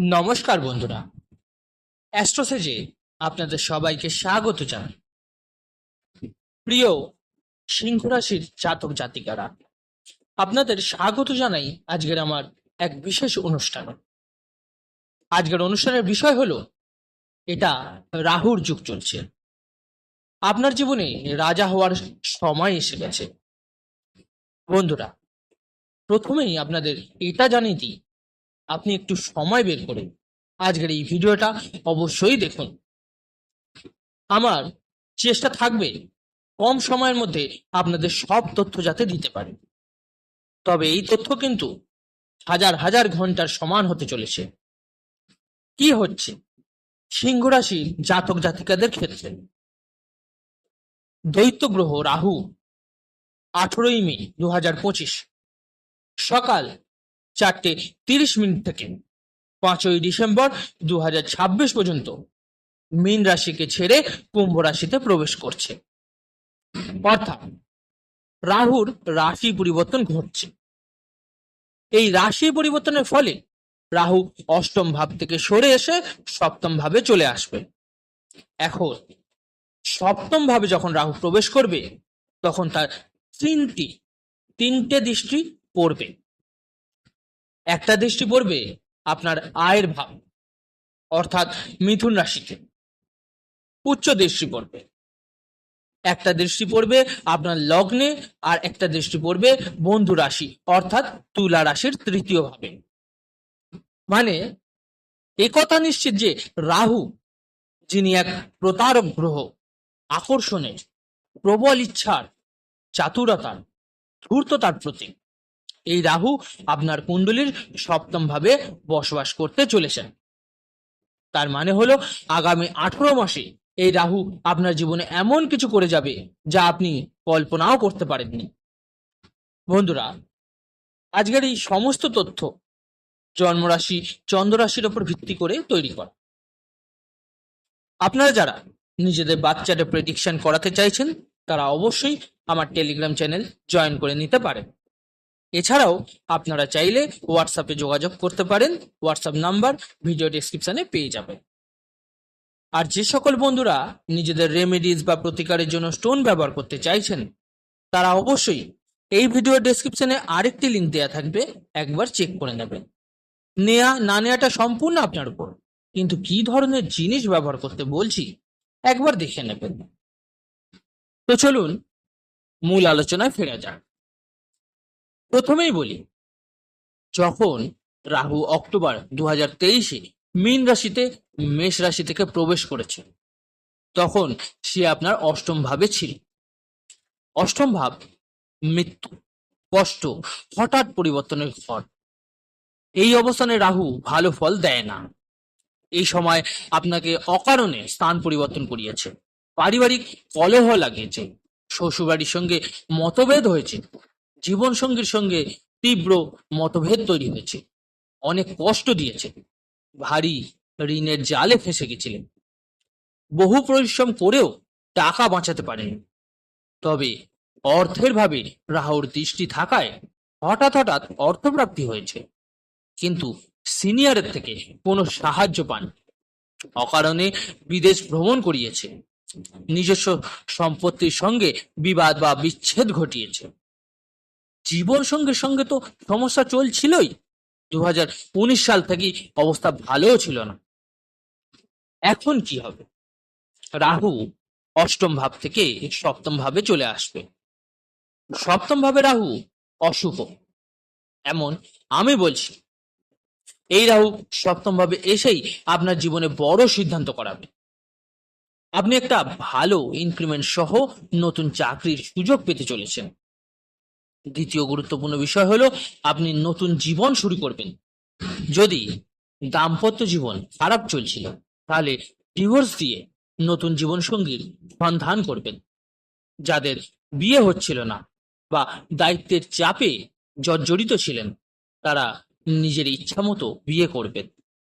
নমস্কার বন্ধুরা, অ্যাস্ট্রোসেজে আপনাদের সবাইকে স্বাগত জানাই। প্রিয় সিংহ রাশির জাতক জাতিকারা, আপনাদের স্বাগত জানাই আজকের আমার এক বিশেষ অনুষ্ঠানে। আজকের অনুষ্ঠানের বিষয় হলো, এটা রাহুর যুগ চলছে। আপনার জীবনে রাজা হওয়ার সময় এসে গেছে। বন্ধুরা, প্রথমেই আপনাদের এটা জানিয়ে দিই, আপনি একটু সময় বের করে আজকের এই ভিডিওটা অবশ্যই দেখুন। আমার চেষ্টা থাকবে কম সময়ের মধ্যে আপনাদের সব তথ্য যাতে দিতে পারে, তবে এই তথ্য কিন্তু হাজার হাজার ঘন্টার সমান হতে চলেছে। কি হচ্ছে সিংহ রাশির জাতক জাতিকাদের ক্ষেত্রে? দৈত্য গ্রহ রাহু 18ই মে 2025 সকাল 4:30 থেকে 5ই ডিসেম্বর 2026 পর্যন্ত মীন রাশিকে ছেড়ে কুম্ভ রাশিতে প্রবেশ করছে। অর্থাৎ রাহুর রাশি পরিবর্তন ঘটছে। এই রাশি পরিবর্তনের ফলে রাহু অষ্টম ভাব থেকে সরে এসে সপ্তম ভাবে চলে আসবে। এখন সপ্তম ভাবে যখন রাহু প্রবেশ করবে, তখন তার তিনটে দৃষ্টি পড়বে। একটা দৃষ্টি পড়বে আপনার আয়ের ভাব অর্থাৎ মিথুন রাশিতে, উচ্চ দৃষ্টি পড়বে। একটা দৃষ্টি পড়বে আপনার লগ্নে, আর একটা দৃষ্টি পড়বে বন্ধু রাশি অর্থাৎ তুলা রাশির তৃতীয় ভাবে। মানে একথা নিশ্চিত যে রাহু, যিনি এক প্রতারক গ্রহ, আকর্ষণের, প্রবল ইচ্ছার, চাতুরতার, ধূর্ততার প্রতীক, এই রাহু আপনার কুণ্ডলীর সপ্তম ভাবে বসবাস করতে চলেছেন। তার মানে হলো আগামী 18 মাসে এই রাহু আপনার জীবনে এমন কিছু করে যাবে যা আপনি কল্পনাও করতে পারেননি। বন্ধুরা, আজকের এই সমস্ত তথ্য জন্মরাশি চন্দ্ররাশির উপর ভিত্তি করে তৈরি করা। আপনারা যারা নিজেদের বাচ্চাদের প্রেডিকশন করাতে চাইছেন, তারা অবশ্যই আমার টেলিগ্রাম চ্যানেল জয়েন করে নিতে পারেন। এছাড়াও আপনারা চাইলে হোয়াটসঅ্যাপে যোগাযোগ করতে পারেন। হোয়াটসঅ্যাপ নাম্বার ভিডিও ডেসক্রিপশনে পেয়ে যাবেন। আর যে সকল বন্ধুরা নিজেদের রেমেডিজ বা প্রতিকারের জন্য স্টোন ব্যবহার করতে চাইছেন, তারা অবশ্যই এই ভিডিও ডেসক্রিপশনে আরেকটি লিঙ্ক দেওয়া থাকবে, একবার চেক করে নেবেন। নেয়া না নেওয়াটা সম্পূর্ণ আপনার উপর, কিন্তু কি ধরনের জিনিস ব্যবহার করতে বলছি একবার দেখে নেবেন। তো চলুন মূল আলোচনায় ফেরা যাক। প্রথমেই বলি, যখন রাহু অক্টোবর 2023-এ মীন রাশিতে মেষ রাশি থেকে প্রবেশ করেছে, তখন সে আপনার অষ্টম ভাবে ছিল। অষ্টম ভাব মৃত্যু, কষ্ট, হঠাৎ পরিবর্তনের ঘর। এই অবস্থানে রাহু ভালো ফল দেয় না। এই সময় আপনাকে অকারণে স্থান পরিবর্তন করিয়েছে, পারিবারিক কলহ লাগিয়েছে, শ্বশুরবাড়ির সঙ্গে মতভেদ হয়েছে, জীবন সঙ্গীর সঙ্গে তীব্র মতভেদ তৈরি হয়েছে, অনেক কষ্ট দিয়েছে, ভারী ঋণের জালে ফেঁসে গেছিলেন, বহু পরিশ্রম করেও টাকা বাঁচাতে পারেনি। তবে অর্থের ভাবে রাহুর দৃষ্টি থাকায় হঠাৎ হঠাৎ অর্থপ্রাপ্তি হয়েছে, কিন্তু সিনিয়রের থেকে কোনো সাহায্য পান। অকারণে বিদেশ ভ্রমণ করিয়েছে, নিজস্ব সম্পত্তির সঙ্গে বিবাদ বা বিচ্ছেদ ঘটিয়েছে। জীবন সঙ্গীর সঙ্গে তো সমস্যা চলছিলই। 2019 সাল থেকেই অবস্থা ভালোও ছিল না। এখন কি হবে? রাহু অষ্টম ভাব থেকে সপ্তম ভাবে চলে আসবে। সপ্তম ভাবে রাহু অশুভ, এমন আমি বলছি। এই রাহু সপ্তম ভাবে এসেই আপনার জীবনে বড় সিদ্ধান্ত করাবে। আপনি একটা ভালো ইনক্রিমেন্ট সহ নতুন চাকরির সুযোগ পেতে চলেছেন। দ্বিতীয় গুরুত্বপূর্ণ বিষয় হলো, আপনি নতুন জীবন শুরু করবেন। যদি দাম্পত্য জীবন খারাপ চলছিল, তাহলে ডিভোর্স দিয়ে নতুন জীবন সঙ্গীর সন্ধান করবেন। যাদের বিয়ে হচ্ছিল না বা দায়িত্বের চাপে জর্জরিত ছিলেন, তারা নিজের ইচ্ছা মতো বিয়ে করবেন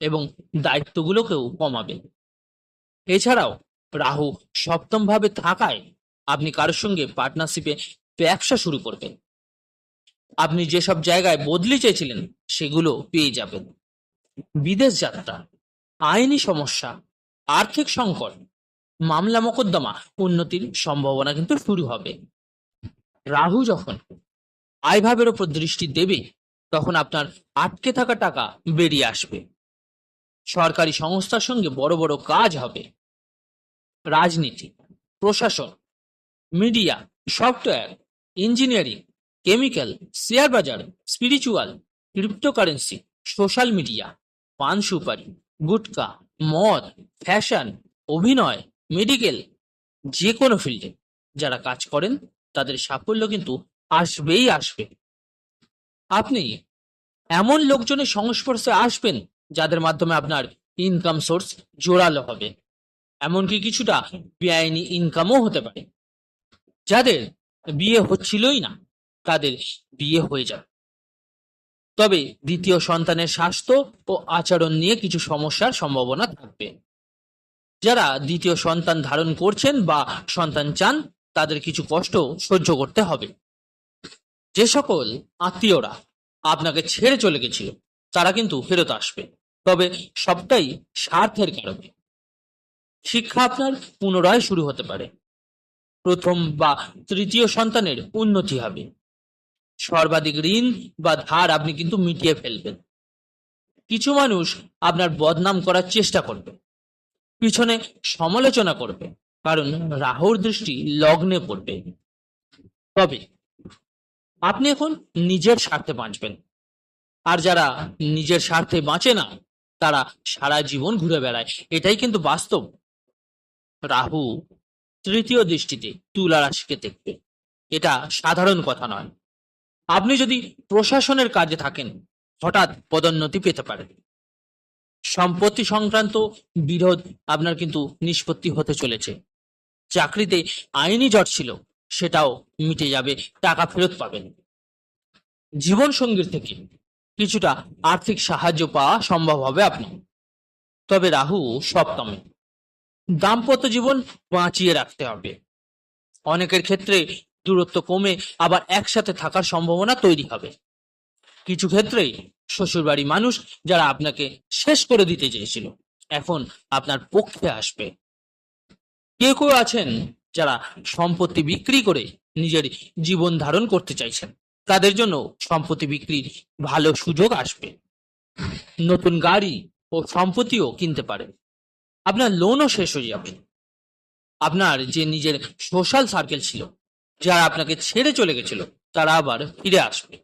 এবং দায়িত্বগুলোকেও কমাবেন। এছাড়াও রাহু সপ্তম ভাবে থাকায় আপনি কারোর সঙ্গে পার্টনারশিপে ব্যবসা শুরু করবেন। আপনি যেসব জায়গায় বদলি চেয়েছিলেন সেগুলো পেয়ে যাবেন। বিদেশ যাত্রা, আইনি সমস্যা, আর্থিক সংকট, মামলা মোকদ্দমা, উন্নতির সম্ভাবনা কিন্তু শুরু হবে। রাহু যখন আয়ভাবের ওপর দৃষ্টি দেবে তখন আপনার আটকে থাকা টাকা বেরিয়ে আসবে। সরকারি সংস্থার সঙ্গে বড় বড় কাজ হবে। রাজনীতি, প্রশাসন, media, software, engineering, chemical, share বাজার, স্পিরিচুয়াল, ক্রিপ্টোকারেন্সি, সোশ্যাল মিডিয়া, পান সুপারি, গুটকা, মদ, ফ্যাশন, অভিনয়, মেডিকেল, যে কোনো ফিল্ডে যারা কাজ করেন তাদের সাফল্য কিন্তু আসবেই আসবে। আপনি এমন লোকজনের সংস্পর্শে আসবেন যাদের মাধ্যমে আপনার ইনকাম সোর্স জোরালো হবে, এমনকি কিছুটা বেআইনি ইনকামও হতে পারে। যাদের বিয়ে হচ্ছিলই না তাদের বিয়ে হয়ে যাবে। তবে দ্বিতীয় সন্তানের স্বাস্থ্য ও আচরণ নিয়ে কিছু সমস্যার সম্ভাবনা থাকবে। যারা দ্বিতীয় সন্তান ধারণ করছেন বা সন্তান চান তাদের কিছু কষ্ট সহ্য করতে হবে। যে সকল আত্মীয়রা আপনাকে ছেড়ে চলে গেছিল তারা কিন্তু ফেরত আসবে, তবে সবটাই স্বার্থের কারণে। শিক্ষা আপনার পুনরায় শুরু হতে পারে। প্রথম বা তৃতীয় সন্তানের উন্নতি হবে। সর্বাধিক ঋণ বা ধার আপনি কিন্তু মিটিয়ে ফেলবেন। কিছু মানুষ আপনার বদনাম করার চেষ্টা করবে, পিছনে সমালোচনা করবে, কারণ রাহুর দৃষ্টি লগ্নে পড়বে। তবে আপনি এখন নিজের স্বার্থে বাঁচবেন, আর যারা নিজের স্বার্থে বাঁচে না তারা সারা জীবন ঘুরে বেড়ায়, এটাই কিন্তু বাস্তব। রাহু তৃতীয় দৃষ্টিতে তুলা রাশিকে দেখবে, এটা সাধারণ কথা নয়। আপনি যদি প্রশাসনের কাজে থাকেন হঠাৎ পদোন্নতি পেতে পারেন। সম্পত্তি সংক্রান্ত বিরোধ আপনার কিন্তু নিষ্পত্তি হতে চলেছে। চাকরিতে আইনি জট ছিল সেটাও মিটে যাবে, টাকা ফেরত পাবেন। জীবন সঙ্গীর থেকে কিছুটা আর্থিক সাহায্য পাওয়া সম্ভব হবে আপনার। তবে রাহু সপ্তমে, দাম্পত্য জীবন বাঁচিয়ে রাখতে হবে। অনেকের ক্ষেত্রে দূরত্ব কমে আবার একসাথে থাকার সম্ভাবনা তৈরি হবে। কিছু ক্ষেত্রে শ্বশুরবাড়ি মানুষ যারা আপনাকে শেষ করে দিতে চেয়েছিল এখন আপনার পক্ষে আসবে। কেউ কেউ আছেন যারা সম্পত্তি বিক্রি করে নিজের জীবন ধারণ করতে চাইছেন, তাদের জন্য সম্পত্তি বিক্রির ভালো সুযোগ আসবে। নতুন গাড়ি ও সম্পত্তিও কিনতে পারেন। আপনার লোনও শেষ হয়ে যাবে। আপনার যে নিজের সোশ্যাল সার্কেল ছিল যারা আপনাকে ছেড়ে চলে গেছিল তারা আবার ফিরে আসবে।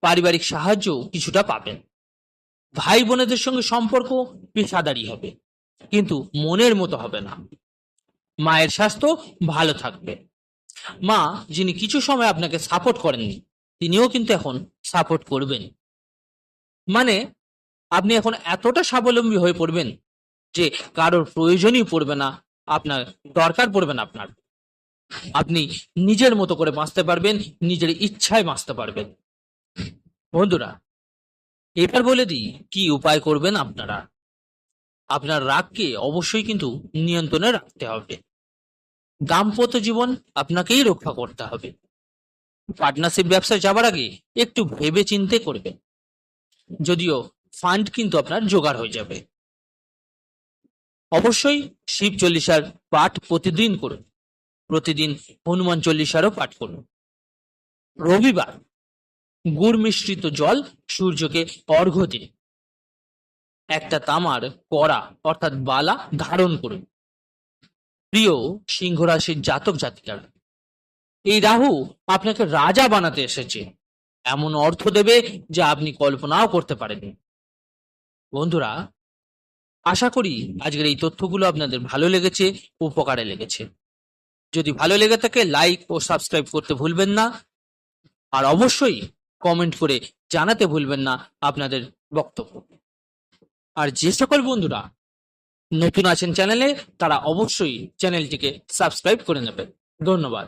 পারিবারিক সাহায্য কিছুটা পাবেন। ভাই বোনেদের সঙ্গে সম্পর্ক পেশাদারি হবে, কিন্তু মনের মতো হবে না। মায়ের স্বাস্থ্য ভালো থাকবে। মা যিনি কিছু সময় আপনাকে সাপোর্ট করেননি তিনিও কিন্তু এখন সাপোর্ট করবেন। মানে আপনি এখন এতটা স্বাবলম্বী হয়ে পড়বেন যে কারোর প্রয়োজনই পড়বে না, আপনার দরকার পড়বে না আপনার। আপনি নিজের মতো করে বাঁচতে পারবেন, নিজের ইচ্ছায় বাঁচতে পারবেন। বন্ধুরা, এবার বলে দিই কি উপায় করবেন আপনারা। আপনার রাগকে অবশ্যই কিন্তু নিয়ন্ত্রণে রাখতে হবে। দাম্পত্য জীবন আপনাকেই রক্ষা করতে হবে। পার্টনারশিপ ব্যবসায় যাবার আগে একটু ভেবে চিন্তে করবেন, যদিও ফান্ড কিন্তু আপনার জোগাড় হয়ে যাবে। অবশ্যই শিব চল্লিশার পাঠ প্রতিদিন করুন। প্রতিদিন হনুমান চল্লিশারও পাঠ করুন। রবিবার গুড় মিশ্রিত জল সূর্যকে অর্ঘ্য দিন। একটা তামার কড়া অর্থাৎ বালা ধারণ করুন। প্রিয় সিংহ রাশির জাতক জাতিকারা, এই রাহু আপনাকে রাজা বানাতে এসেছে, এমন অর্থ দেবে যা আপনি কল্পনাও করতে পারেননি। বন্ধুরা, আশা করি আজকের এই তথ্যগুলো আপনাদের ভালো লেগেছে, উপকারে লেগেছে। যদি ভালো লেগে থাকে লাইক ও সাবস্ক্রাইব করতে ভুলবেন না, আর অবশ্যই কমেন্ট করে জানাতে ভুলবেন না আপনাদের বক্তব্য। আর যে সকল বন্ধুরা নতুন আছেন চ্যানেলে তারা অবশ্যই চ্যানেলটিকে সাবস্ক্রাইব করে নেবেন। ধন্যবাদ।